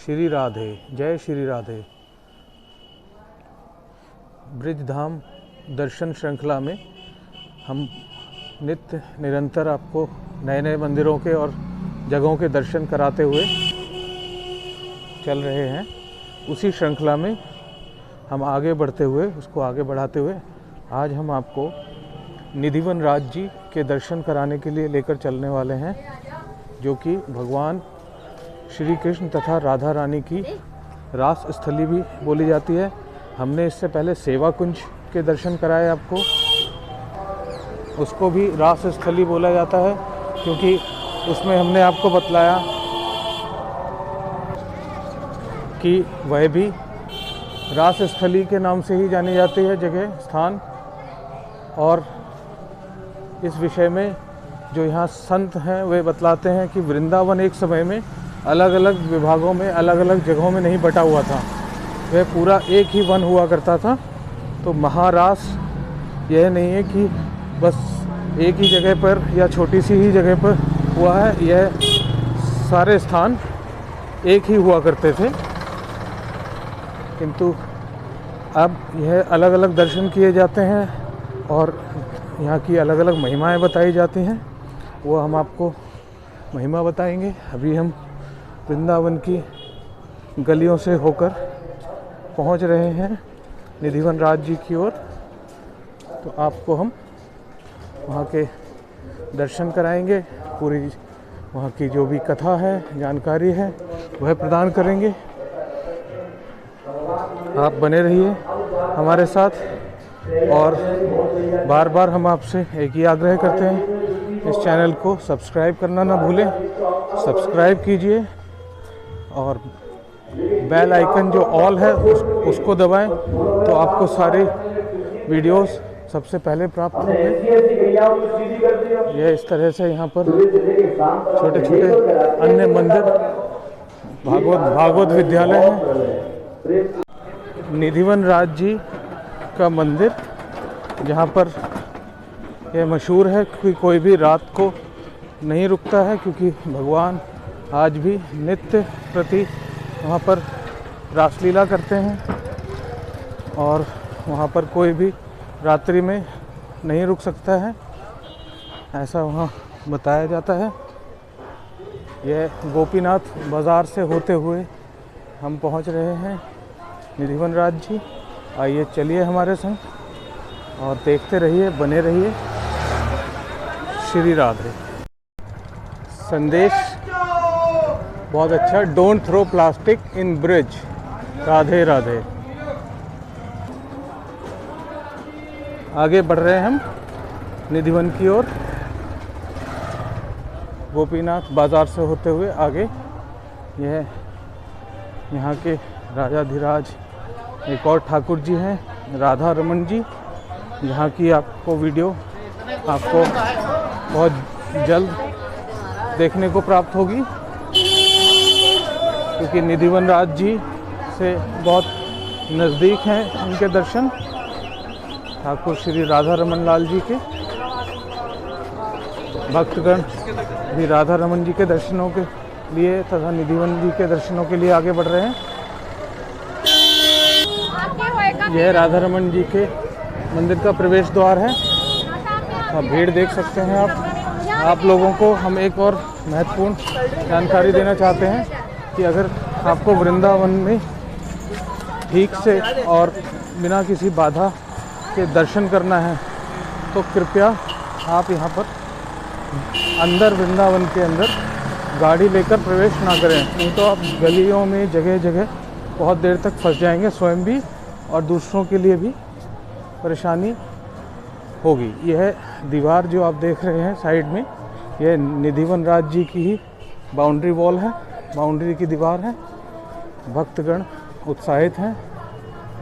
श्री राधे, जय श्री राधे। ब्रिजधाम दर्शन श्रृंखला में हम नित्य निरंतर आपको नए नए मंदिरों के और जगहों के दर्शन कराते हुए चल रहे हैं। उसी श्रृंखला में हम आगे बढ़ते हुए, उसको आगे बढ़ाते हुए आज हम आपको निधिवन राज जी के दर्शन कराने के लिए लेकर चलने वाले हैं, जो कि भगवान श्री कृष्ण तथा राधा रानी की रास स्थली भी बोली जाती है। हमने इससे पहले सेवा कुंज के दर्शन कराए आपको, उसको भी रास स्थली बोला जाता है, क्योंकि उसमें हमने आपको बतलाया कि वह भी रास स्थली के नाम से ही जानी जाती है जगह, स्थान। और इस विषय में जो यहाँ संत हैं वे बतलाते हैं कि वृंदावन एक समय में अलग अलग विभागों में, अलग अलग जगहों में नहीं बटा हुआ था, वह पूरा एक ही वन हुआ करता था। तो महारास यह नहीं है कि बस एक ही जगह पर या छोटी सी ही जगह पर हुआ है, यह सारे स्थान एक ही हुआ करते थे, किंतु अब यह अलग अलग दर्शन किए जाते हैं और यहाँ की अलग अलग महिमाएं बताई जाती हैं। वो हम आपको महिमा बताएंगे। अभी हम वृंदावन की गलियों से होकर पहुँच रहे हैं निधिवन राज जी की ओर। तो आपको हम वहाँ के दर्शन कराएंगे, पूरी वहाँ की जो भी कथा है, जानकारी है, वह प्रदान करेंगे। आप बने रहिए हमारे साथ। और बार बार हम आपसे एक ही आग्रह करते हैं, इस चैनल को सब्सक्राइब करना ना भूलें। सब्सक्राइब कीजिए और बेल आइकन जो ऑल है उसको दबाएं, तो आपको सारे वीडियोस सबसे पहले प्राप्त होंगे। यह इस तरह से यहाँ पर छोटे छोटे अन्य मंदिर, भागवत विद्यालय है। निधिवन राज जी का मंदिर, जहाँ पर यह मशहूर है कि कोई भी रात को नहीं रुकता है, क्योंकि भगवान आज भी नित्य प्रति वहाँ पर रासलीला करते हैं और वहाँ पर कोई भी रात्रि में नहीं रुक सकता है, ऐसा वहाँ बताया जाता है। यह गोपीनाथ बाज़ार से होते हुए हम पहुँच रहे हैं निधिवन राज जी। आइए चलिए हमारे संग और देखते रहिए, बने रहिए। श्री राधे। संदेश बहुत अच्छा, don't throw plastic in Brij. Radhe Radhe. आगे बढ़ रहे हैं हम निधिवन की ओर, गोपीनाथ बाजार से होते हुए आगे। यह यहाँ के राजाधिराज एक और ठाकुर जी हैं, राधा रमन जी, जहाँ की आपको वीडियो आपको बहुत जल्द देखने को प्राप्त होगी, क्योंकि निधिवन राज जी से बहुत नज़दीक हैं उनके दर्शन, ठाकुर श्री राधा रमन लाल जी के। भक्तगण भी राधा रमन जी के दर्शनों के लिए तथा निधिवन जी के दर्शनों के लिए आगे बढ़ रहे हैं। यह राधा रमन जी के मंदिर का प्रवेश द्वार है। आप भीड़ देख सकते हैं। आप लोगों को हम एक और महत्वपूर्ण जानकारी देना चाहते हैं कि अगर आपको वृंदावन में ठीक से और बिना किसी बाधा के दर्शन करना है, तो कृपया आप यहाँ पर अंदर, वृंदावन के अंदर गाड़ी लेकर प्रवेश ना करें, नहीं तो आप गलियों में जगह जगह बहुत देर तक फंस जाएंगे, स्वयं भी और दूसरों के लिए भी परेशानी होगी। यह दीवार जो आप देख रहे हैं साइड में, यह निधिवन राज जी की ही बाउंड्री वॉल है, बाउंड्री की दीवार है। भक्तगण उत्साहित हैं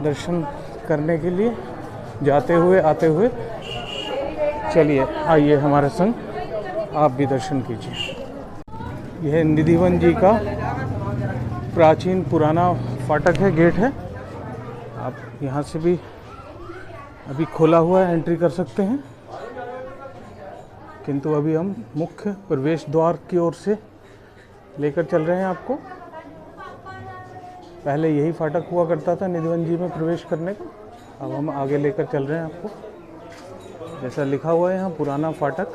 दर्शन करने के लिए, जाते हुए आते हुए। चलिए आइए हमारे संग, आप भी दर्शन कीजिए। यह निधिवन जी का प्राचीन पुराना फाटक है, गेट है। आप यहाँ से भी अभी खोला हुआ है, एंट्री कर सकते हैं, किंतु अभी हम मुख्य प्रवेश द्वार की ओर से लेकर चल रहे हैं आपको। पहले यही फाटक हुआ करता था निधिवन जी में प्रवेश करने का। अब हम आगे लेकर चल रहे हैं आपको, जैसा लिखा हुआ है यहाँ पुराना फाटक।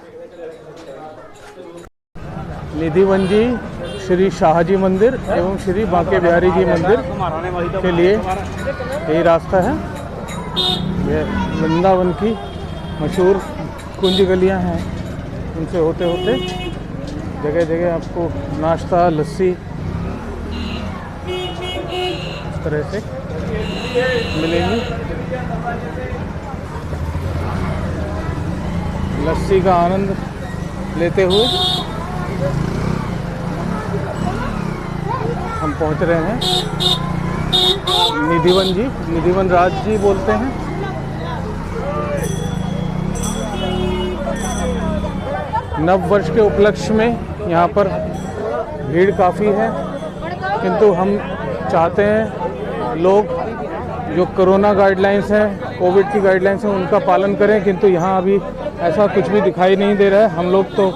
निधिवन जी, श्री शाहजी मंदिर एवं श्री बांके बिहारी जी मंदिर के लिए यही रास्ता है। यह वृंदावन की मशहूर कुंज गलियाँ हैं, उनसे होते होते जगह जगह आपको नाश्ता, लस्सी इस तरह से मिलेंगी। लस्सी का आनंद लेते हुए हम पहुंच रहे हैं निधिवन जी, निधिवन राज जी बोलते हैं। नव वर्ष के उपलक्ष्य में यहाँ पर भीड़ काफ़ी है, किंतु हम चाहते हैं लोग जो कोरोना गाइडलाइंस हैं, कोविड की गाइडलाइंस हैं, उनका पालन करें, किंतु यहाँ अभी ऐसा कुछ भी दिखाई नहीं दे रहा है। हम लोग तो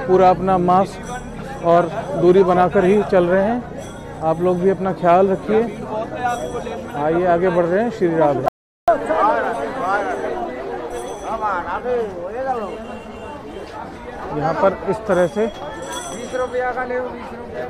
पूरा अपना मास्क और दूरी बनाकर ही चल रहे हैं। आप लोग भी अपना ख्याल रखिए। आइए आगे बढ़ रहे हैं। श्री राधे। यहाँ पर इस तरह से 20 रुपया का ले 20 रुपया।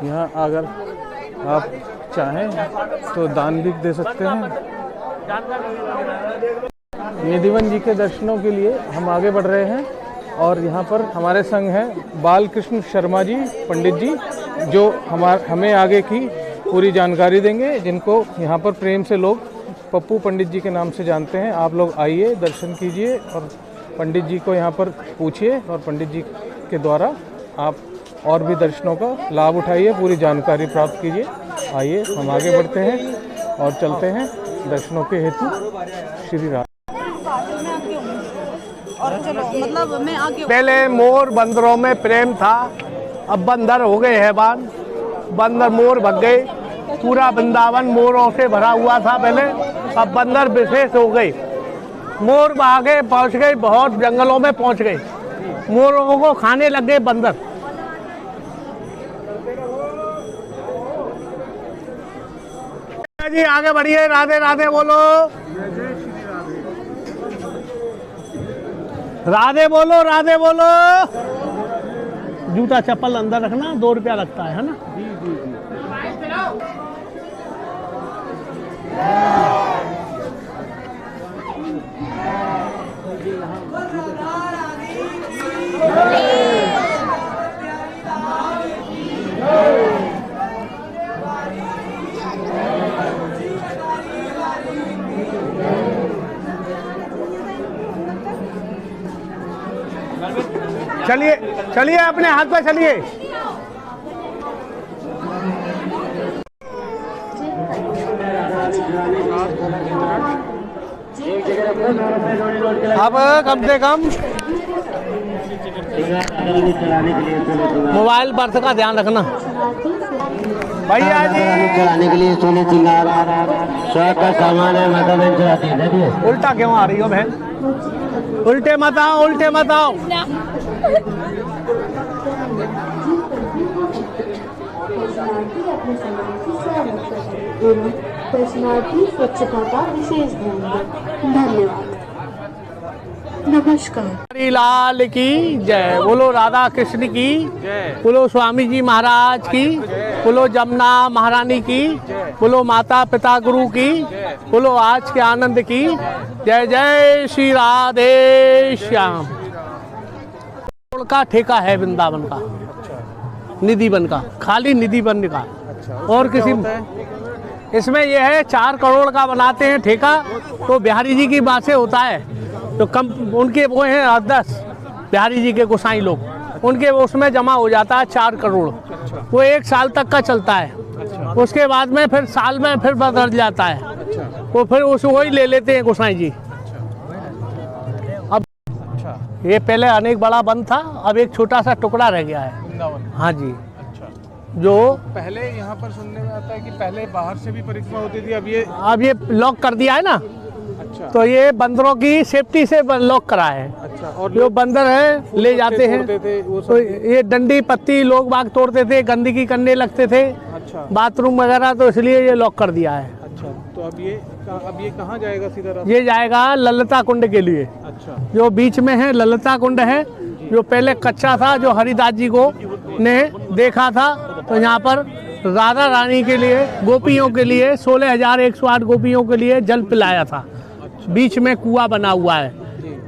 यहाँ अगर आप चाहें तो दान भी दे सकते हैं। निधिवन जी के दर्शनों के लिए हम आगे बढ़ रहे हैं और यहाँ पर हमारे संग हैं बालकृष्ण शर्मा जी पंडित जी, जो हमें आगे की पूरी जानकारी देंगे, जिनको यहाँ पर प्रेम से लोग पप्पू पंडित जी के नाम से जानते हैं। आप लोग आइए, दर्शन कीजिए और पंडित जी को यहाँ पर पूछिए और पंडित जी के द्वारा आप और भी दर्शनों का लाभ उठाइए, पूरी जानकारी प्राप्त कीजिए। आइए हम आगे बढ़ते हैं और चलते हैं दर्शनों के हेतु। श्री राधे। मतलब मैं आगे पहले मोर बंदरों में प्रेम था, अब बंदर हो गए हैं बान, बंदर मोर भग गए। पूरा वृंदावन मोरों से भरा हुआ था पहले, अब बंदर विशेष हो गए। मोर आगे पहुंच गए, बहुत जंगलों में पहुंच गए, मोरों को खाने लग गए बंदर। जी आगे बढ़िए, राधे राधे बोलो, राधे बोलो, राधे बोलो। जूता चप्पल अंदर रखना, 2 रुपया लगता है ना। जी जी जी। चलिए चलिए, अपने हाथ पे चलिए। अब कम से कम मोबाइल पर्स का ध्यान रखना भैया जी। चलाने के लिए सोने चिंगार शौक का सामान है, माता बहन चलाती है। उल्टा क्यों आ रही हो बहन? उल्टे मत आओ, उल्टे मत आओ। दर्शनार्थी स्वच्छता का विशेष ध्यान दें। धन्यवाद। नमस्कार। हरि लाल की जय। बोलो राधा कृष्ण की जय। बोलो स्वामी जी महाराज की, बोलो जमुना महारानी की, बोलो माता पिता गुरु की, बोलो आज के आनंद की जय। जय श्री राधे श्याम। का ठेका है वृंदावन का, निधिवन का, खाली निधिवन का। और किसी इसमें यह है 4 करोड़ का बनाते हैं ठेका, तो बिहारी जी की बात से होता है। तो कम उनके वो हैं 10 बिहारी जी के गोसाई लोग, उनके उसमें जमा हो जाता है 4 करोड़। वो 1 साल तक का चलता है, उसके बाद में फिर साल में फिर बदल जाता है, वो फिर उसको ही ले लेते हैं गोसाई जी। अब ये पहले अनेक बड़ा बंद था, अब एक छोटा सा टुकड़ा रह गया है। हाँ जी। जो पहले यहाँ पर सुनने में आता है कि पहले बाहर से भी परिक्रमा होती थी, अब ये लॉक कर दिया है ना। अच्छा। तो ये बंदरों की सेफ्टी से लॉक करा है। अच्छा। और जो बंदर है ले जाते हैं तो ये डंडी पत्ती लोग बाग तोड़ते थे, गंदगी करने लगते थे। अच्छा। बाथरूम वगैरह, तो इसलिए ये लॉक कर दिया है। अच्छा, तो अब ये कहाँ जाएगा सीधा रास्ता? ये जाएगा ललिता कुंड के लिए। अच्छा। जो बीच में है ललिता कुंड है, जो पहले कच्चा था, जो हरिदास जी को ने देखा था। तो यहाँ पर राधा रानी के लिए, गोपियों के लिए 16,108 गोपियों के लिए जल पिलाया था। बीच में कुआं बना हुआ है,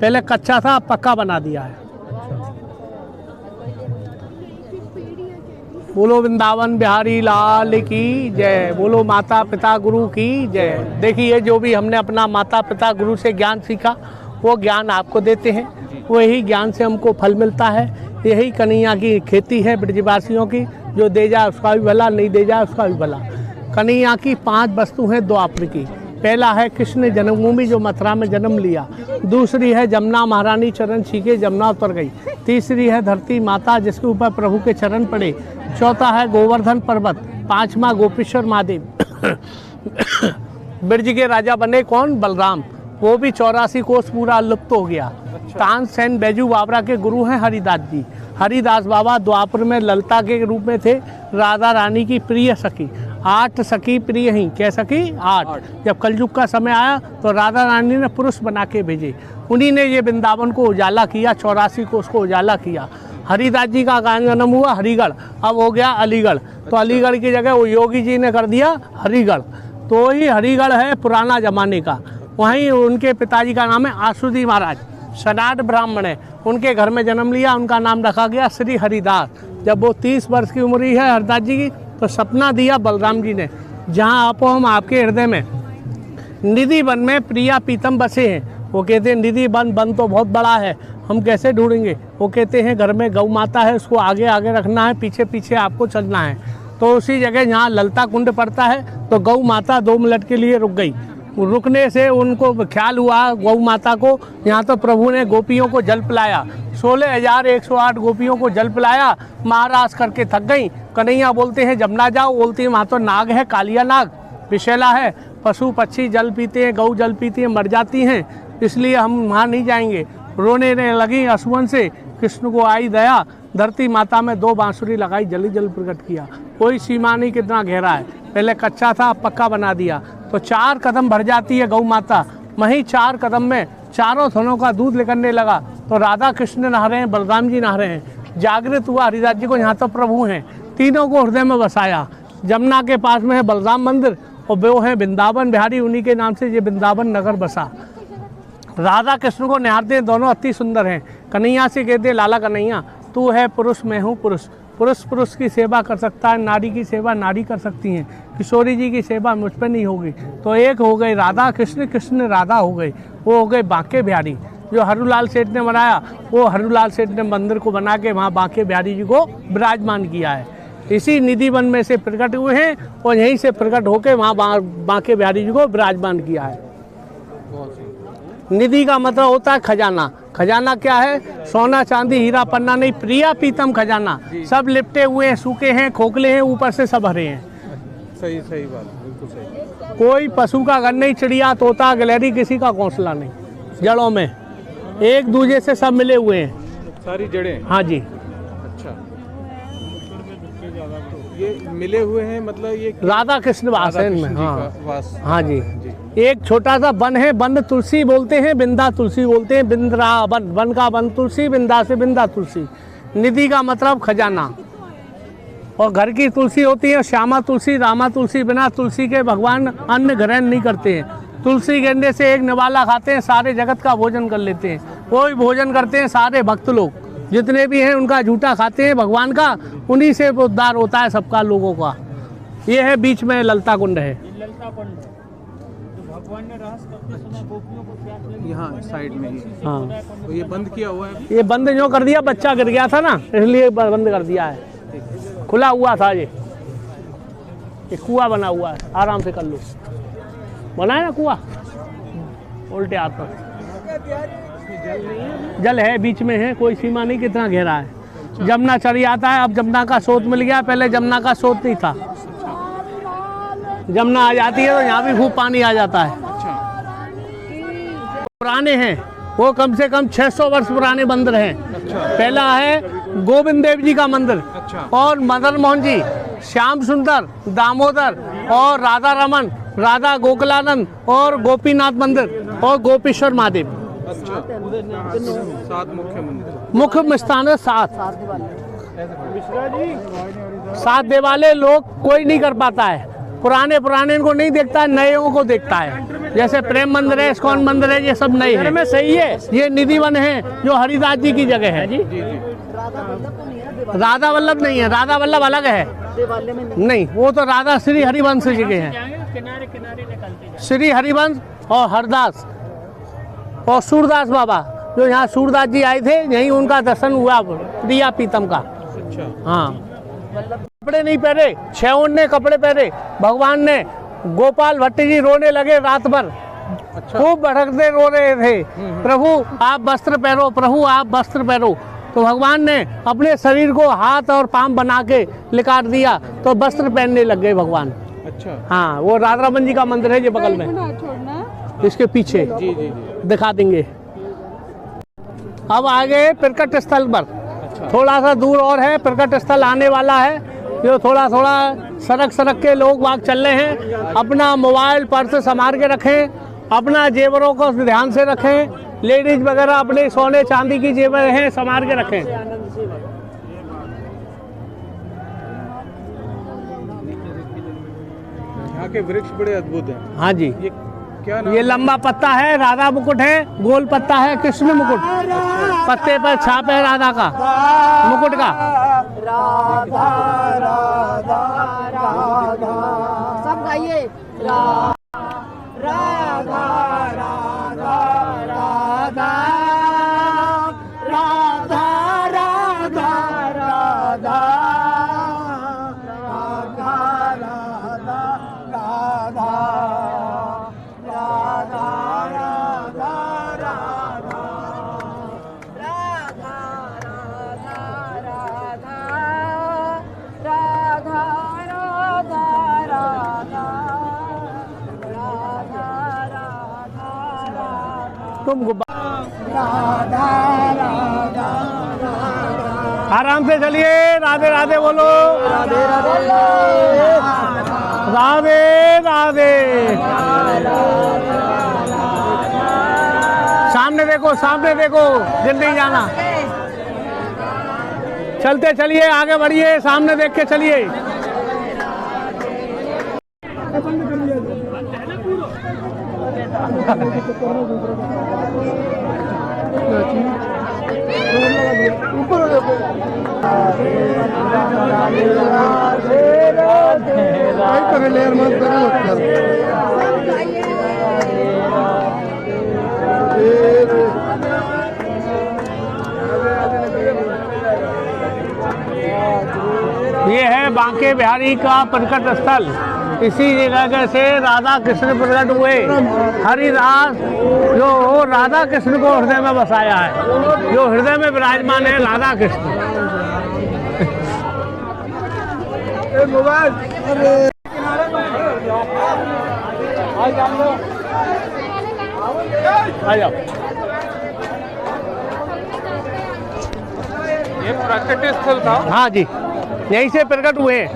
पहले कच्चा था, पक्का बना दिया है। बोलो वृंदावन बिहारी लाल की जय, बोलो माता पिता गुरु की जय। देखिए, जो भी हमने अपना माता पिता गुरु से ज्ञान सीखा, वो ज्ञान आपको देते हैं, वही ज्ञान से हमको फल मिलता है। यही कन्हैया की खेती है ब्रजवासियों की, जो दे जाए उसका भी भला, नहीं दे जाए उसका भी भला। कन्हैया की 5 वस्तु हैं द्वापर की। पहला है कृष्ण जन्मभूमि, जो मथुरा में जन्म लिया। दूसरी है जमुना महारानी चरण छीके जमुना उतर गई। तीसरी है धरती माता, जिसके ऊपर प्रभु के चरण पड़े। चौथा है गोवर्धन पर्वत। 5वां गोपेश्वर महादेव। ब्रज के राजा बने कौन? बलराम। वो भी 84 कोस पूरा लुप्त हो गया। तानसेन बैजू बाबरा के गुरु हैं हरिदास जी। हरिदास बाबा द्वापर में ललिता के रूप में थे, राधा रानी की प्रिय सखी। 8 सखी प्रिय ही, क्या सखी? 8। जब कलयुग का समय आया तो राधा रानी ने पुरुष बना के भेजे। उन्हीं ने ये वृंदावन को उजाला किया, 84 को उसको उजाला किया। हरिदास जी का जन्म हुआ हरिगढ़, अब हो गया अलीगढ़। तो अलीगढ़ की जगह वो योगी जी ने कर दिया हरिगढ़। तो ही हरिगढ़ है पुराना जमाने का। वहीं उनके पिताजी का नाम है आशुदी महाराज, सनाट ब्राह्मण है। उनके घर में जन्म लिया, उनका नाम रखा गया श्री हरिदास। जब वो 30 वर्ष की उम्र है हरिदास जी की, तो सपना दिया बलराम जी ने, जहाँ आपो हम आपके हृदय में निधि वन में प्रिया पीतम बसे हैं। वो कहते हैं निधि वन तो बहुत बड़ा है, हम कैसे ढूंढेंगे? वो कहते हैं घर में गौ माता है, उसको आगे आगे रखना है, पीछे पीछे आपको चलना है। तो उसी जगह जहाँ ललिता कुंड पड़ता है, तो गौ माता 2 मिनट के लिए रुक गई। रुकने से उनको ख्याल हुआ गौ माता को, यहाँ तो प्रभु ने गोपियों को जल पिलाया। 16,108 गोपियों को जल पिलाया। महाराज करके थक गई। कन्हैया बोलते हैं जमुना जाओ, बोलती है वहाँ तो नाग है, कालिया नाग, विषैला है, पशु पक्षी जल पीते हैं, गौ जल पीती हैं, मर जाती हैं, इसलिए हम वहाँ नहीं जाएंगे। रोने लगी अश्वन से। कृष्ण को आई दया, धरती माता में 2 बांसुरी लगाई, जल जल प्रकट किया। कोई सीमा नहीं कितना गहरा है, पहले कच्चा था, पक्का बना दिया। तो 4 कदम भर जाती है गौ माता, वहीं 4 कदम में चारों थनों का दूध निकलने लगा। तो राधा कृष्ण नहा रहे हैं, बलराम जी नहा रहे हैं। जागृत हुआ हरिदास जी को, यहाँ तो प्रभु हैं, तीनों को हृदय में बसाया। जमुना के पास में है बलराम मंदिर, और वो है वृंदावन बिहारी, उन्हीं के नाम से ये वृंदावन नगर बसा। राधा कृष्ण को निहारते हैं, दोनों अति सुंदर हैं। कन्हैया से कहते हैं लाला कन्हैया, तू है पुरुष, मैं हूँ पुरुष। पुरुष की सेवा कर सकता है, नारी की सेवा नारी कर सकती हैं। किशोरी जी की सेवा मुझ पर नहीं होगी। तो एक हो गई राधा कृष्ण, कृष्ण राधा हो गई। वो हो गए बांके बिहारी, जो हरूलाल सेठ ने बनाया। वो हरूलाल सेठ ने मंदिर को बना के वहाँ बांके बिहारी जी को विराजमान किया है। इसी निधि वन में से प्रकट हुए हैं, और यहीं से प्रकट होकर वहाँ बांके बिहारी जी को विराजमान किया है। निधि का मतलब होता है खजाना। खजाना क्या है? सोना चांदी हीरा पन्ना नहीं, प्रिया पीतम खजाना। सब लिपटे हुए हैं, सूखे हैं, खोखले हैं, ऊपर से सब हरे हैं। सही बात, बिल्कुल सही। कोई पशु का घर नहीं, चिड़िया तोता गिलहरी किसी का घोंसला नहीं। जड़ों में एक दूसरे से सब मिले हुए हैं, सारी जड़ें। हाँ जी। अच्छा, ये मिले हुए हैं, मतलब ये राधा कृष्ण वास है इनमें। हाँ जी। एक छोटा सा वन है, वन तुलसी बोलते हैं, बिंदा तुलसी बोलते हैं। बिंद्रावन, वन का वन तुलसी, बिंदा से बिंदा तुलसी। निधि का मतलब खजाना। और घर की तुलसी होती है श्यामा तुलसी, रामा तुलसी। बिना तुलसी के भगवान अन्न ग्रहण नहीं करते हैं। तुलसी गेंदे से एक निवाला खाते हैं, सारे जगत का भोजन कर लेते हैं। कोई भोजन करते हैं सारे भक्त लोग, जितने भी हैं उनका झूठा खाते हैं भगवान का, उन्हीं से उद्धार होता है सबका लोगों का। ये है बीच में ललिता कुंड है। यहाँ साइड में ही। हाँ, तो ये बंद किया हुआ है। ये बंद जो कर दिया, बच्चा गिर गया था ना, इसलिए बंद कर दिया है। खुला हुआ था ये कुआं बना हुआ है, आराम से कर लो। बना है ना कुआं, उल्टे हाथ पर जल है, बीच में है, कोई सीमा नहीं कितना गहरा है। जमुना चली आता है। अब जमुना का स्रोत मिल गया, पहले जमुना का स्रोत नहीं था। जमुना आ जाती है तो यहाँ भी खूब पानी आ जाता है। पुराने हैं वो, कम से कम 600 वर्ष पुराने मंदिर हैं। पहला है गोविंद देव जी का मंदिर, और मदन मोहन जी, श्याम सुंदर, दामोदर और राधा रमन, राधा गोकुलानंद और गोपीनाथ मंदिर और गोपेश्वर महादेव। 7 मुख्य मंदिर, मुख्य स्थान है 7। 7 देवालय लोग कोई नहीं कर पाता है, पुराने को नहीं देखता है, नएयों को देखता है। जैसे प्रेम मंदिर है, इस्कॉन मंदिर है, ये सब नए हैं। में सही है। ये निधि वन है जो हरिदास जी की जगह है। राधा वल्लभ नहीं है, राधा वल्लभ अलग है। नहीं, वो तो राधा श्री हरिवंश जी के हैं। श्री हरिवंश और हरदास और सूरदास बाबा, जो यहाँ सूरदास जी आए थे, यहीं उनका दर्शन हुआ, दिया पीतम का। हाँ, कपड़े नहीं पहने, 6 ओढ़ने कपड़े पहने। भगवान ने, गोपाल भट्ट जी रोने लगे रात भर, खूब भड़कते रो रहे थे, प्रभु आप वस्त्र पहनो, प्रभु आप वस्त्र पहनो। तो भगवान ने अपने शरीर को हाथ और पांव बना के लिकाट दिया, तो वस्त्र पहनने लग गए भगवान। अच्छा, हाँ, वो राधा रमन जी का मंदिर है, ये बगल में, इसके पीछे दिखा देंगे। अब आगे प्रकट स्थल पर, थोड़ा सा दूर और है, प्रकट स्थल आने वाला है। जो थोड़ा सड़क के लोग वाग चल रहे हैं, अपना मोबाइल पर्स संभाल के रखें, अपना जेवरों को ध्यान से रखें। लेडीज वगैरह अपने सोने चांदी की जेवर हैं, संभाल के रखें। यहाँ के वृक्ष बड़े अद्भुत हैं। हाँ जी, ये क्या नाम? ये लंबा पत्ता है राधा मुकुट है, गोल पत्ता है कृष्ण मुकुट, पत्ते पर छाप है राधा का मुकुट का। राधा राधा राधा, सब गाइए। राधा राधा राधा राधा राधा राधा राधा तुम आराम से चलिए, राधे राधे बोलो, राधे राधे। सामने देखो, जल्दी जाना। चलते चलिए, आगे बढ़िए, सामने देख के चलिए। ये है बांके बिहारी का प्रकट स्थल। इसी जगह से राधा कृष्ण प्रकट हुए। हरिदास जो राधा कृष्ण को हृदय में बसाया है, जो हृदय में विराजमान है राधा कृष्ण। आ जाओ। ये प्रकट स्थल था? हाँ जी, यहीं से प्रकट हुए।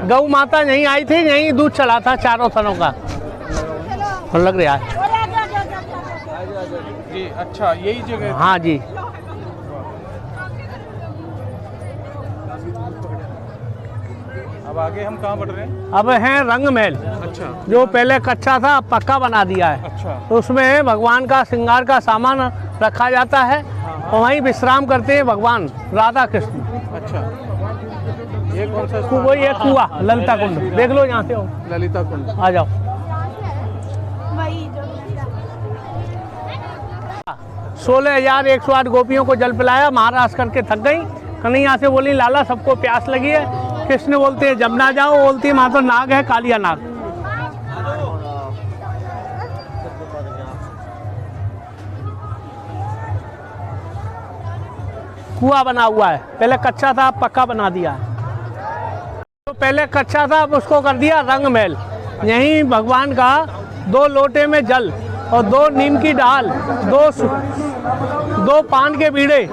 गौ माता यहीं आई थी, यहीं दूध चला था चारों थनों का। और लग रहा है जी। अच्छा, यही जगह? हाँ जी। अब आगे हम कहाँ बढ़ रहे हैं? अब है रंग महल। अच्छा, जो पहले कच्चा था, अब पक्का बना दिया है। अच्छा, तो उसमें भगवान का श्रृंगार का सामान रखा जाता है और वहीं विश्राम करते हैं भगवान राधा कृष्ण। अच्छा, ये कौन सा? वही एक कुआ, ललिता कुंड, देख लो यहाँ से हो। ललिता कुंड। आ जाओ। 16,108 गोपियों को जल पिलाया, महाराज करके थक गई। कन्हैया से बोली लाला सबको प्यास लगी है। कृष्ण बोलते हैं जमुना जाओ, बोलती है वहाँ तो नाग है, कालिया नाग। कुआं बना हुआ है, पहले कच्चा था अब पक्का बना दिया है। तो पहले कच्चा था अब उसको कर दिया रंग महल। यहीं भगवान का 2 लोटे में जल और 2 नीम की डाल, 2 पान के बीड़े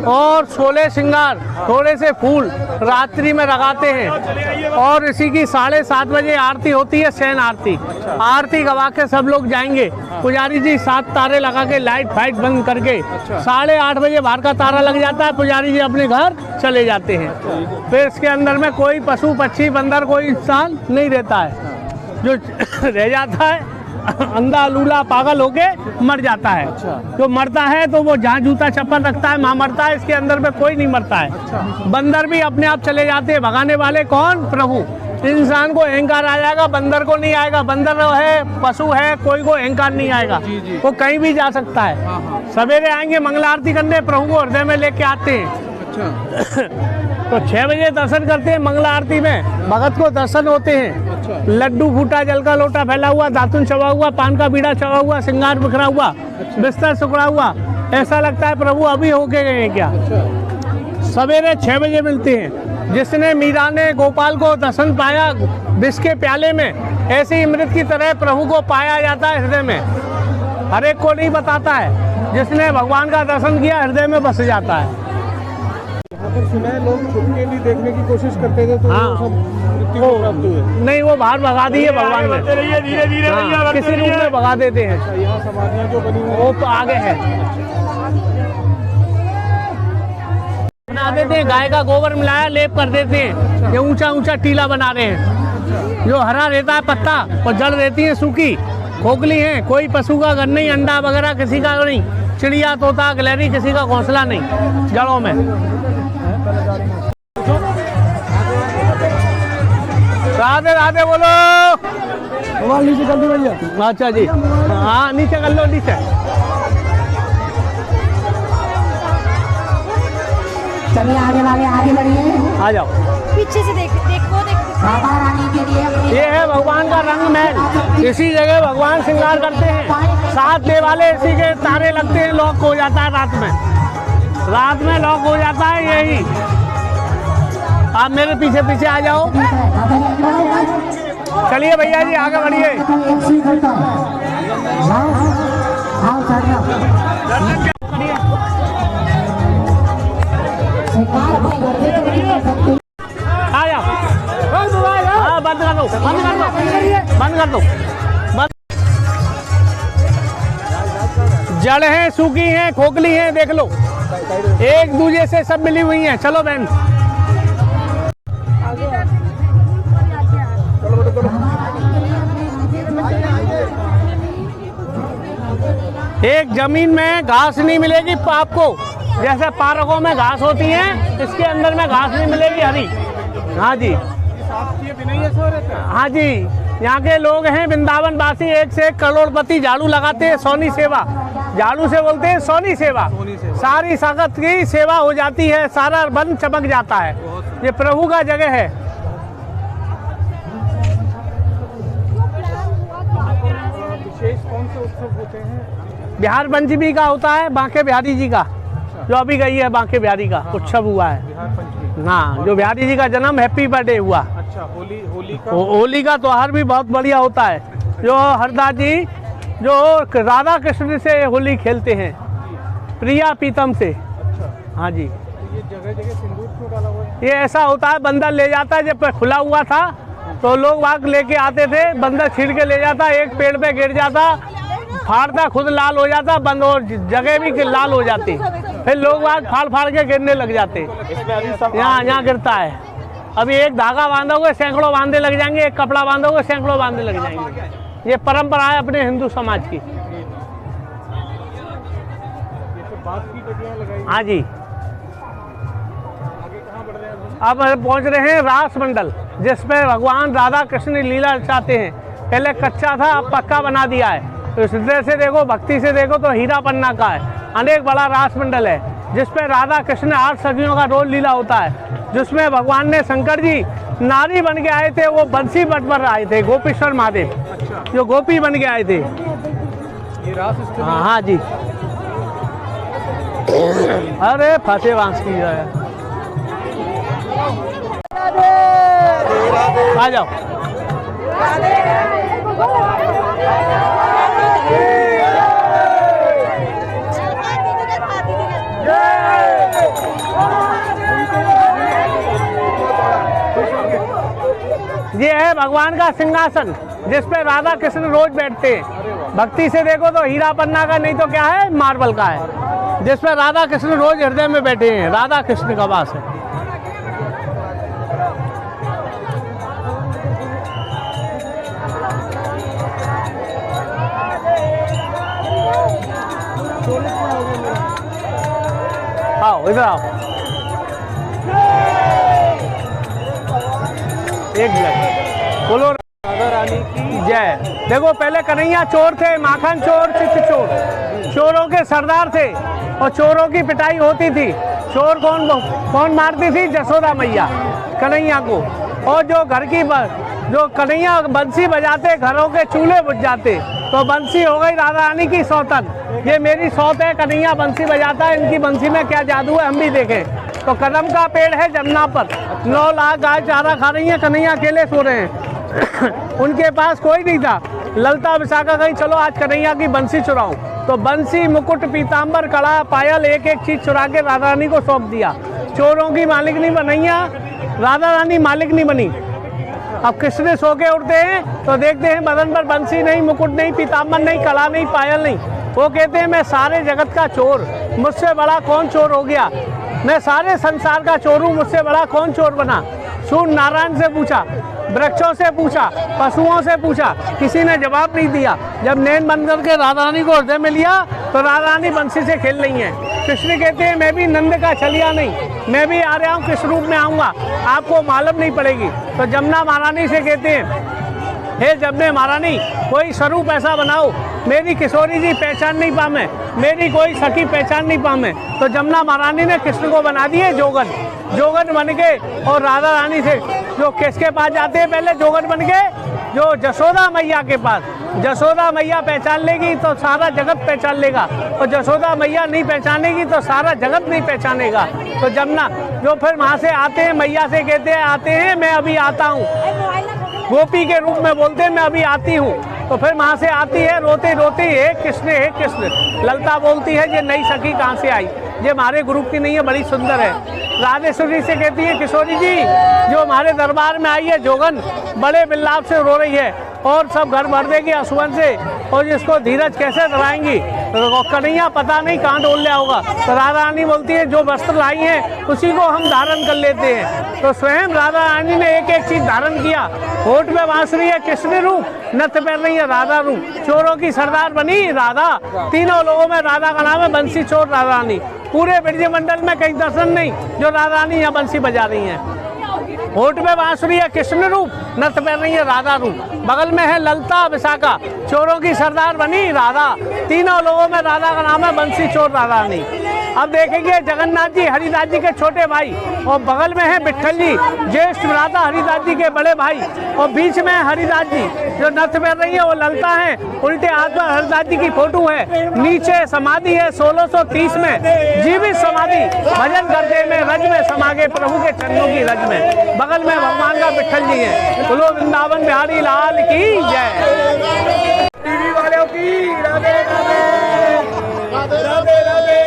और 16 श्रृंगार, थोड़े से फूल रात्रि में लगाते हैं। और इसी की 7:30 बजे आरती होती है, शयन आरती। आरती गवा के सब लोग जाएंगे, पुजारी जी 7 तारे लगा के लाइट फाइट बंद करके 8:30 बजे बाहर का तारा लग जाता है, पुजारी जी अपने घर चले जाते हैं। फिर इसके अंदर में कोई पशु पक्षी बंदर कोई इंसान नहीं रहता है, जो रह जाता है अंधा लूला पागल होके मर जाता है। जो मरता है तो वो जहाँ जूता चप्पल रखता है वहाँ मरता है, इसके अंदर में कोई नहीं मरता है। बंदर भी अपने आप चले जाते हैं, भगाने वाले कौन? प्रभु। इंसान को अहंकार आ जाएगा, बंदर को नहीं आएगा। बंदर है, पशु है, कोई को अहंकार नहीं आएगा, वो कहीं भी जा सकता है। सवेरे आएंगे मंगला आरती करने, प्रभु को हृदय में लेके आते हैं। तो 6 बजे दर्शन करते हैं मंगला आरती में, भगत को दर्शन होते हैं। लड्डू फूटा, जल का लोटा फैला हुआ, दातुन चढ़ा हुआ, पान का बीड़ा चढ़ा हुआ, श्रृंगार बिखरा हुआ, बिस्तर सुखड़ा हुआ। ऐसा लगता है प्रभु अभी होके गए क्या। सवेरे 6 बजे मिलते हैं। जिसने मीरा ने गोपाल को दर्शन पाया विष के प्याले में, ऐसे ही अमृत की तरह प्रभु को पाया जाता है हृदय में। हर एक को नहीं बताता है, जिसने भगवान का दर्शन किया हृदय में बस जाता है। पर सुना है लोग छुप के भी देखने की कोशिश करते थे, तो हाँ। वो सब मृत्यु को प्राप्त हुए। नहीं, वो बाहर भगा दिए भगवान ने, हाँ, किसी रूप में भगा देते हैं। यहाँ समाधियाँ जो बनी हुई वो तो आगे है, बना देते हैं, गाय का गोबर मिलाया लेप कर देते हैं। ये ऊंचा ऊंचा टीला बना रहे हैं, जो हरा रहता है पत्ता और जड़ रहती है सूखी, खोखली है। कोई पशु का घर नहीं, अंडा वगैरह किसी का नहीं, चिड़िया तोता गिलहरी किसी का घोंसला नहीं जड़ों में। राधे राधे बोलो। नीचे कर दो भैया। अच्छा जी, हाँ नीचे कर लो, नीचे। चलिए आगे वाले आगे बढ़िए, आ जाओ। पीछे से देखो राधा रानी के लिए ये है भगवान का रंग महल। इसी जगह भगवान श्रृंगार करते हैं। 7 देवालय इसी के तारे लगते हैं, लॉक हो जाता है रात में लॉक हो जाता है। यही आप मेरे पीछे पीछे आ जाओ। चलिए भैया जी आगे बढ़िए। आ जाओ। हाँ बंद कर दो, बंद कर दो। जड़ है, सूखी है, खोखली है, देख लो, एक दूसरे से सब मिली हुई हैं। चलो बहन, एक जमीन में घास नहीं मिलेगी आपको, जैसे पार्कों में घास होती है, इसके अंदर में घास नहीं मिलेगी हरी। हाँ जी, हाँ जी, यहाँ के लोग हैं वृंदावन वासी, एक से एक करोड़पति झाड़ू लगाते हैं। सोनी सेवा, झाड़ू से बोलते हैं सोनी सेवा। सारी संगत की सेवा हो जाती है, सारा बन चमक जाता है। ये प्रभु का जगह है। विशेष कौन से उत्सव होते हैं? बिहार पंचमी का होता है, बांके बिहारी जी का, जो अभी गई है बांके बिहारी का उत्सव हुआ है। बिहार पंचमी, हाँ, जो बिहारी जी का जन्म हैप्पी बर्थडे हुआ। अच्छा, होली का त्योहार भी बहुत बढ़िया होता है। जो हरदास जी जो राधा कृष्ण से होली खेलते हैं, प्रिया पीतम से। हाँ जी, ये जगह जगह सिंदूर क्यों डाला हुआ है? ये ऐसा होता है, बंदर ले जाता है। जब खुला हुआ था तो लोग वाग लेके आते थे, बंदर छीड़ के ले जाता, एक पेड़ पे गिर जाता, फाड़ता, खुद लाल हो जाता, बंद और जगह भी लाल हो जाती। फिर लोग वाग फाड़ फाड़ के गिरने लग जाते। यहाँ गिरता है। अभी एक धागा बांधोगे सैकड़ों बांधे लग जाएंगे, एक कपड़ा बांधोगे सैकड़ों बांधे लग जाएंगे। ये परंपरा है अपने हिंदू समाज की। हाँ जी, अब पहुंच रहे हैं रास मंडल, जिसमें भगवान राधा कृष्ण लीला रचाते हैं। पहले कच्चा था, अब पक्का बना दिया है। तो इस तरह से देखो, भक्ति से देखो तो हीरा पन्ना का है। अनेक बड़ा रास मंडल है, जिसपे राधा कृष्ण 8 सखियों का रोल लीला होता है, जिसमें भगवान ने शंकर जी नारी बन के आए थे, वो बंसी बट पर आए थे, गोपेश्वर महादेव जो गोपी बन के आए थे। ये रास स्थली। हाँ जी, अरे फटे बांस की जाए। आ जाओ। ये है भगवान का सिंहासन जिस पे राधा कृष्ण रोज बैठते हैं। भक्ति से देखो तो हीरा पन्ना का, नहीं तो क्या है, मार्बल का है, जिस पे राधा कृष्ण रोज हृदय में बैठे हैं। राधा कृष्ण का वास है। आओ इधर आओ। एक मिनट बोलो। राधा रानी की जय। देखो पहले कन्हैया चोर थे, माखन चोर, चित्त चोर, चोरों के सरदार थे और चोरों की पिटाई होती थी। चोर कौन मारती थी? जसोदा मैया कन्हैया को। और जो घर की जो कन्हैया बंसी बजाते, घरों के चूल्हे बुझ जाते, तो बंसी हो गई राधा रानी की सौतन। ये मेरी सौत है, कन्हैया बंसी बजाता है, इनकी बंसी में क्या जादू है हम भी देखें। तो कदम का पेड़ है जमुना पर, 9 लाख गाय चारा खा रही हैं, कन्हैया अकेले सो रहे हैं। उनके पास कोई नहीं था। ललता विशाखा कहीं चलो आज कन्हैया की बंसी चुराऊं, तो बंसी, मुकुट, पीताम्बर, कड़ा, पायल, एक एक चीज चुरा के राधा रानी को सौंप दिया। चोरों की मालिक नहीं बनैया, राधा रानी मालिक नहीं बनी। अब कृष्ण सो के उठते हैं तो देखते हैं बदन पर बंसी नहीं, मुकुट नहीं, पीताम्बर नहीं, कला नहीं, पायल नहीं। वो कहते हैं मैं सारे जगत का चोर, मुझसे बड़ा कौन चोर हो गया? मैं सारे संसार का चोर हूँ, मुझसे बड़ा कौन चोर बना? सूर्य नारायण से पूछा, वृक्षों से पूछा, पशुओं से पूछा, किसी ने जवाब नहीं दिया। जब नैन बंद करके राधा रानी को हृदय में लिया तो राधा रानी बंसी से खेल रही हैं। कृष्ण कहते हैं मैं भी नंद का छलिया नहीं, मैं भी आ रहा हूँ, किस रूप में आऊँगा आपको मालूम नहीं पड़ेगी। तो जमुना महारानी से कहते हैं हे जमुना महारानी, कोई स्वरूप ऐसा बनाओ मेरी किशोरी जी पहचान नहीं पामे, मेरी कोई सखी पहचान नहीं पामे। तो जमुना महारानी ने कृष्ण को बना दिए जोगन। जोगन बन के और राधा रानी से जो किसके पास जाते हैं? पहले जोगन बन के जो जसोदा मैया के पास। जसोदा मैया पहचान लेगी तो सारा जगत पहचान लेगा, और जसोदा मैया नहीं पहचानेगी तो सारा जगत नहीं पहचानेगा। तो जमुना जो फिर वहाँ से आते हैं, मैया से कहते हैं आते हैं मैं अभी आता हूँ, गोपी के रूप में बोलते हैं मैं अभी आती हूँ। तो फिर वहाँ से आती है रोते रोते, हे कृष्ण हे कृष्ण। ललता बोलती है ये नई सखी कहाँ से आई, ये हमारे ग्रुप की नहीं है, बड़ी सुंदर है। राधेश्वरी से कहती है किशोरी जी जो हमारे दरबार में आई है जोगन, बड़े बिल्लाप से रो रही है और सब घर भर देगी असुवन से, और इसको धीरज कैसे धराएंगी? तो कन्हैया पता नहीं कहाँ डोल लिया होगा। तो राधा रानी बोलती है जो वस्त्र लाई हैं उसी को हम धारण कर लेते हैं। तो स्वयं राधा रानी ने एक एक चीज धारण किया। होठ में बांसुरी है कृष्ण रूप, नथ पहन रही है राधा रूप, चोरों की सरदार बनी राधा। तीनों लोगों में राधा का नाम है बंसी चोर राधा रानी। पूरे ब्रज मंडल में कहीं दर्शन नहीं जो राधा रानी यहाँ बंसी बजा रही हैं। होठ में बांसुरी है कृष्ण रूप, नथ पहन रही है राधा रूप, बगल में है ललता विशाखा, चोरों की सरदार बनी राधा। तीनों लोगों में राधा का नाम है बंसी चोर राधा रानी। अब देखेंगे जगन्नाथ जी हरिदास जी के छोटे भाई, और बगल में है विट्ठल जी ज्येष्ठ भ्राता हरिदास जी के बड़े भाई, और बीच में है हरिदास जी जो नथ पहन रही है वो ललता है। उल्टे हाथ पर हरिदास जी की फोटो है, नीचे समाधि है 1630 में जीवित समाधि। भजन करते में रज में समा गए प्रभु के चरणों की रज में। बगल में भगवान का विट्ठल जी है। बोलो वृंदावन बिहारी लाल की जय। टीवी वालों की राधे राधे राधे राधे राधे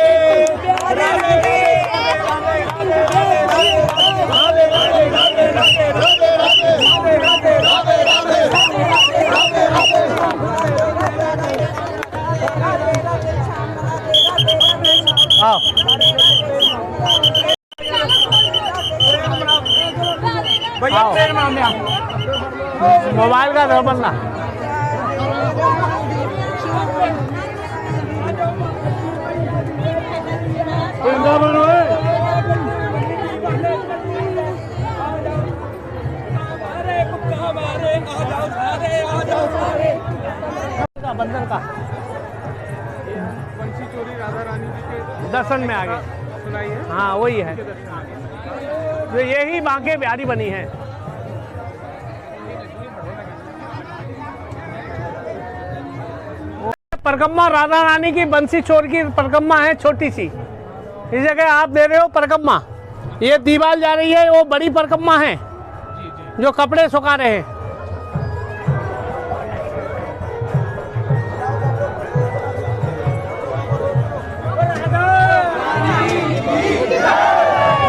मोबाइल का दर बनना। बंदर का बंसी चोरी राधा रानी जी के दर्शन में आ गए। सुनाई है। हाँ वही है जो यही बांके बिहारी बनी है। परिक्रमा राधा रानी की बंसी चोर की परिक्रमा है छोटी सी, इस जगह आप दे रहे हो परिक्रमा, ये दीवार जा रही है, वो बड़ी परिक्रमा है जो कपड़े सुखा रहे हैं।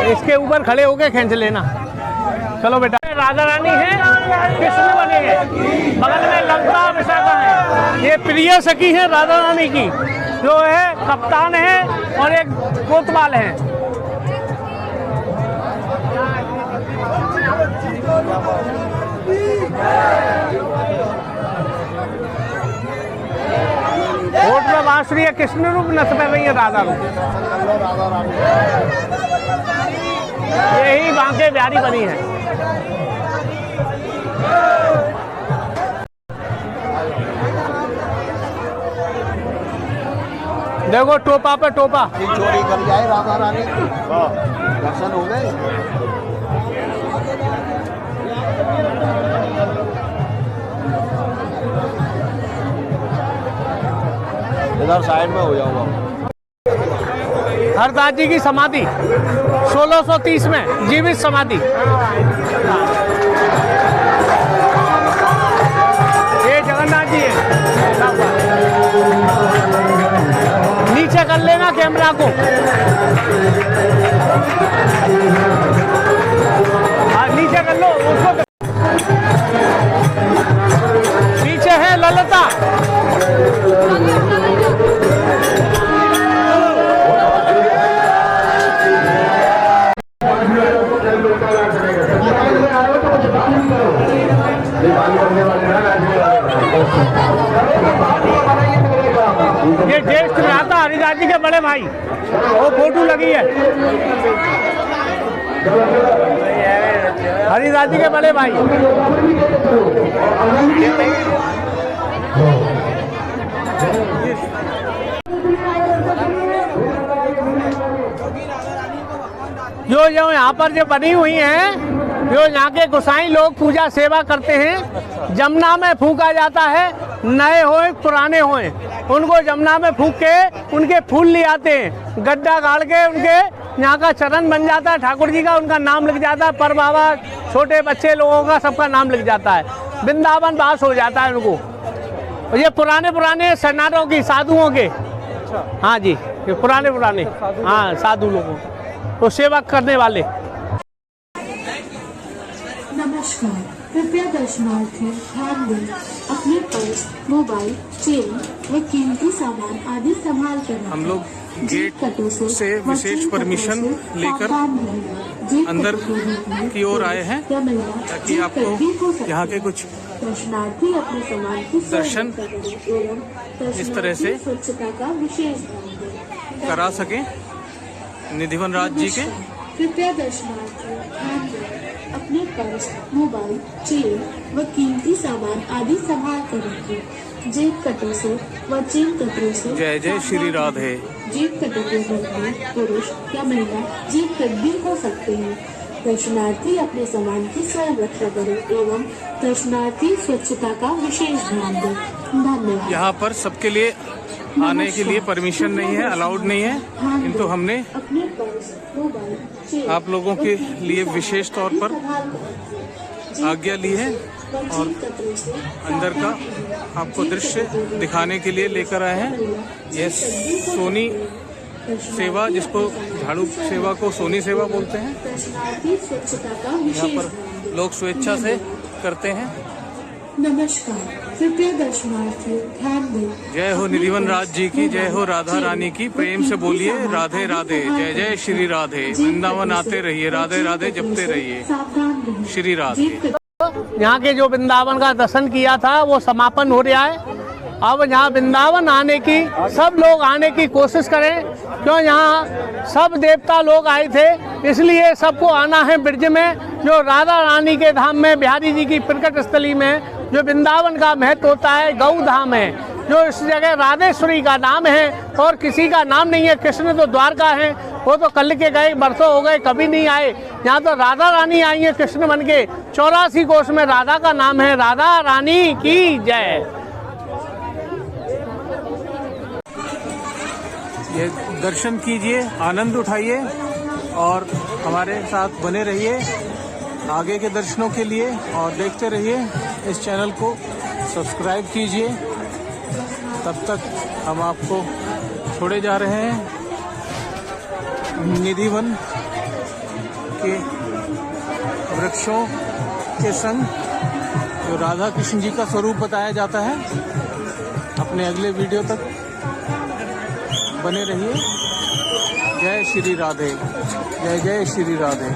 इसके ऊपर खड़े होके खींच लेना। चलो बेटा, राधा रानी है, कृष्ण बने हैं, बगल में लंका विशाखा है। ये प्रिय सखी है राधा रानी की, जो है कप्तान है और एक कोतवाल है। होठ में बांसुरी है, कृष्ण रूप, नस में रही है राधा रूप। यही बांके बिहारी बनी है। देखो टोपा पे टोपा चोरी कर जाए राधा रानी, दर्शन हो गए। इधर साइड में हो जाओ। हरदास जी की समाधि 1630 में जीवित समाधि। ये जगन्नाथ जी है। नीचे कर लेना कैमरा को। नीचे कर लो उसको। नीचे है ललिता। ये ज्येष्ठ भ्राता हरिदास जी के बड़े भाई, वो फोटो लगी है। हरिदास जी के बड़े भाई। जो यहाँ पर जो बनी हुई हैं, जो यहाँ के गोसाई लोग पूजा सेवा करते हैं, जमुना में फूंका जाता है। नए होए पुराने होए, उनको जमुना में फूंक के उनके फूल ले आते हैं, गड्ढा गाड़ के उनके यहाँ का चरण बन जाता है, ठाकुर जी का उनका नाम लिख जाता है, पर बाबा छोटे बच्चे लोगों का सबका नाम लिख जाता है, वृंदावन वास हो जाता है उनको। और ये पुराने सन्नाटों की, साधुओं के। हाँ जी, ये पुराने हाँ साधु लोगों को सेवा करने वाले। नमस्कार, कृपया दर्शनार्थी ध्यान दें। अपने पर्स, मोबाइल, चेन व कीमती सामान आदि संभाल कर रखें। हम लोग गेट से विशेष परमिशन लेकर अंदर की ओर आए हैं, ताकि आपको यहाँ के कुछ दर्शनार्थी अपने सामान की दर्शन इस तरह से स्वच्छता का विशेष ध्यान दें। करा सकें निधिवन राज जी के। कृपया दर्शनार्थी ध्यान दें। अपने पर्स, मोबाइल, चेन व कीमती सामान आदि संभाल कर रखें। जेब कटों से व चेन कटों से जय जय श्री राधे। जेब कटों के मध्य पुरुष या महिला जेब कट भी हो सकते हैं। दर्शनार्थी अपने सामान की स्वयं रक्षा करें एवं दर्शनार्थी स्वच्छता का विशेष ध्यान दें। धन्यवाद। यहाँ पर सबके लिए आने के लिए परमिशन नहीं है, अलाउड नहीं है, किंतु हमने अपने पर्स, मोबाइल, चेन आप लोगों के लिए विशेष तौर पर आज्ञा ली है और अंदर का आपको दृश्य दिखाने के लिए लेकर आए हैं। यह सोनी सेवा, जिसको झाड़ू सेवा को सोनी सेवा बोलते हैं, यहाँ पर लोग स्वेच्छा से करते हैं। नमस्कार, कृपया दर्शनार्थी ध्यान दें। जय हो निधिवन राज जी की, जय हो राधा रानी की। प्रेम से बोलिए राधे राधे, जय जय श्री राधे। वृंदावन आते रहिए, राधे राधे जपते रहिए, श्री राधे। यहाँ के जो वृंदावन का दर्शन किया था वो समापन हो रहा है। अब यहाँ वृंदावन आने की सब लोग आने की कोशिश करें, क्यों यहाँ सब देवता लोग आए थे, इसलिए सबको आना है ब्रज में, जो राधा रानी के धाम में, बिहारी जी की प्रकट स्थली में जो वृंदावन का महत्व होता है। गौ धाम है, जो इस जगह राधेश्वरी का नाम है और किसी का नाम नहीं है। कृष्ण तो द्वारका है, वो तो कल के गए, बरसों हो गए, कभी नहीं आए। यहाँ तो राधा रानी आई है कृष्ण बन के। 84 कोष में राधा का नाम है। राधा रानी की जय। ये दर्शन कीजिए, आनंद उठाइए और हमारे साथ बने रहिए आगे के दर्शनों के लिए और देखते रहिए। इस चैनल को सब्सक्राइब कीजिए। तब तक हम आपको छोड़े जा रहे हैं निधिवन के वृक्षों के संग, जो राधा कृष्ण जी का स्वरूप बताया जाता है। अपने अगले वीडियो तक बने रहिए। जय श्री राधे, जय जय श्री राधे।